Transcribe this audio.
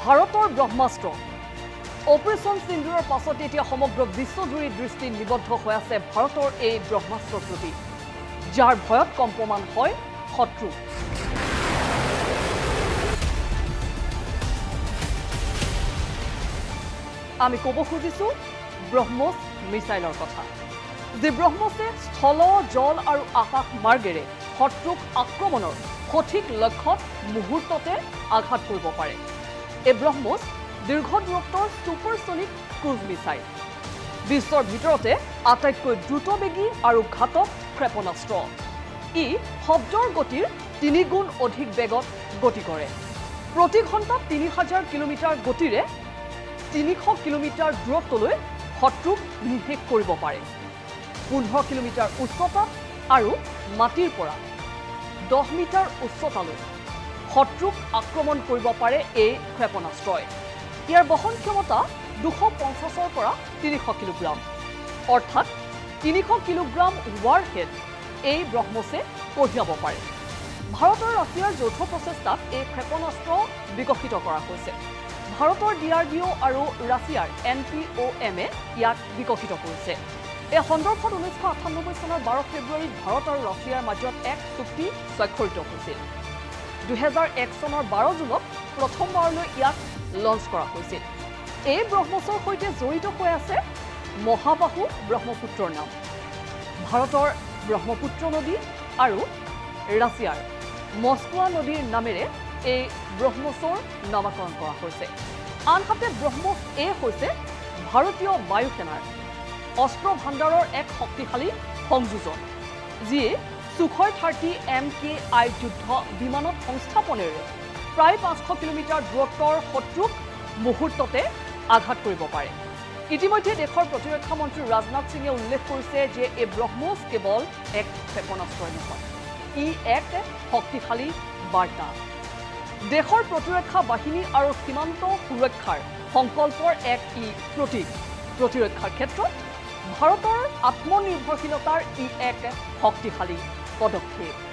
ভাৰতৰ ব্ৰহ্মাস্ত্ৰ অপাৰেশ্যন সিন্দুৰৰ পাছত এতিয়া সমগ্ৰ বিশ্বজুৰি দৃষ্টি নিবদ্ধ হৈ আছে ভাৰতৰ এই ব্ৰহ্মাস্ত্ৰৰ প্ৰতি যাৰ ভয়ত কম্পমান হয় শত্ৰু আমি ক'ব খুজিছো ব্ৰহ্মছ মিছাইলৰ কথা যে ব্ৰহ্মছে স্থল জল আৰু আকাশ মাৰ্গেৰে শত্ৰুক আক্ৰমণৰ সঠিক লক্ষ্যত মুহূৰ্ততে আঘাত কৰিব পাৰে এই ব্ৰহ্মছ দীৰ্ঘ দূৰত্বৰ সুপাৰসনিক ক্ৰুজ মিছাইল বিশ্বৰ ভিতৰতে আটাইতকৈ দ্ৰুতবেগী আৰু ঘাতক ক্ষেপণাস্ত্ৰ ই শব্দৰ গতিৰ 3 গুণ অধিক বেগত গতি কৰে প্ৰতি ঘণ্টাত 3000 কিলোমিটাৰ গতিৰে 300 কিলোমিটাৰ দূৰত্বলৈ শত্ৰুক নিশেষ কৰিব পাৰে 15 কিলোমিটাৰ উচ্চতাত আৰু মাটিৰ পৰা 10 মিটাৰ উচ্চতালৈ শত্ৰুক আক্ৰমণ কৰিব পাৰে এই ক্ষেপণাস্ত্ৰই ইয়াৰ বহন ক্ষমতা 250 পৰা 300 কিলোগ্ৰাম অৰ্থাৎ 300 কিলোগ্ৰাম ওয়াৰহেড এই ব্ৰহ্মছে কঢ়িয়াব পাৰে ভাৰত আৰু ৰাছিয়াৰ যৌথ প্ৰচেষ্টাত এই ক্ষেপণাস্ত্ৰ বিকশিত কৰা হৈছে ভাৰতৰ ডিআৰডিও আৰু ৰাছিয়াৰ এনপিঅএমে ইয়াক বিকশিত কৰিছে এই সন্দৰ্ভত 1998 চনৰ 12 ফেব্ৰুৱাৰীত ভাৰত আৰু ৰাছিয়াৰ মাজত এক চুক্তি স্বাক্ষৰিত হৈছিল 2001 চনৰ 12 জুনত প্ৰথমবাৰলৈ ইয়াক লঞ্চ কৰা হৈছিল এই ব্ৰহ্মছৰ সৈতে জড়িত হৈ আছে মহাবাহু ব্ৰহ্মপুত্ৰৰ নাম ভাৰতৰ ব্ৰহ্মপুত্ৰ নদী আৰু ৰাছিয়াৰ মস্কোৱা নদীৰ নামেৰে এই ব্ৰহ্মছৰ নামকৰণ কৰা হৈছে আনহাতে ব্ৰহ্মছ এ হৈছে ভাৰতীয় বায়ুসেনাৰ অস্ত্ৰ ভাণ্ডাৰৰ এক শক্তিশালী সংযোজন যিয়ে সুখয় 30 MKI যুদ্ধ বিমানত সংস্থাপনেৰে প্ৰায় 500 কিলোমিটাৰ দূৰত্বৰ শত্ৰুক মুহূৰ্ততে আঘাত কৰিব পাৰে ইতিমধ্যে দেশৰ প্ৰতিৰক্ষা মন্ত্ৰী ৰাজনাথ সিঙে উল্লেখ কৰিছে যে এই ব্ৰহ্মছ কেৱল এক ক্ষেপণাস্ত্ৰই নহয় ই এক শক্তিশালী বাৰ্তা দেশৰ প্ৰতিৰক্ষা বাহিনী আৰু সীমান্ত সুৰক্ষাৰ সংকল্পৰ এক ই প্ৰতীক প্ৰতিৰক্ষাৰ ক্ষেত্ৰত ভাৰতৰ আত্মনিৰ্ভৰশীলতাৰ ই এক শক্তিশালী পদক্ষেপ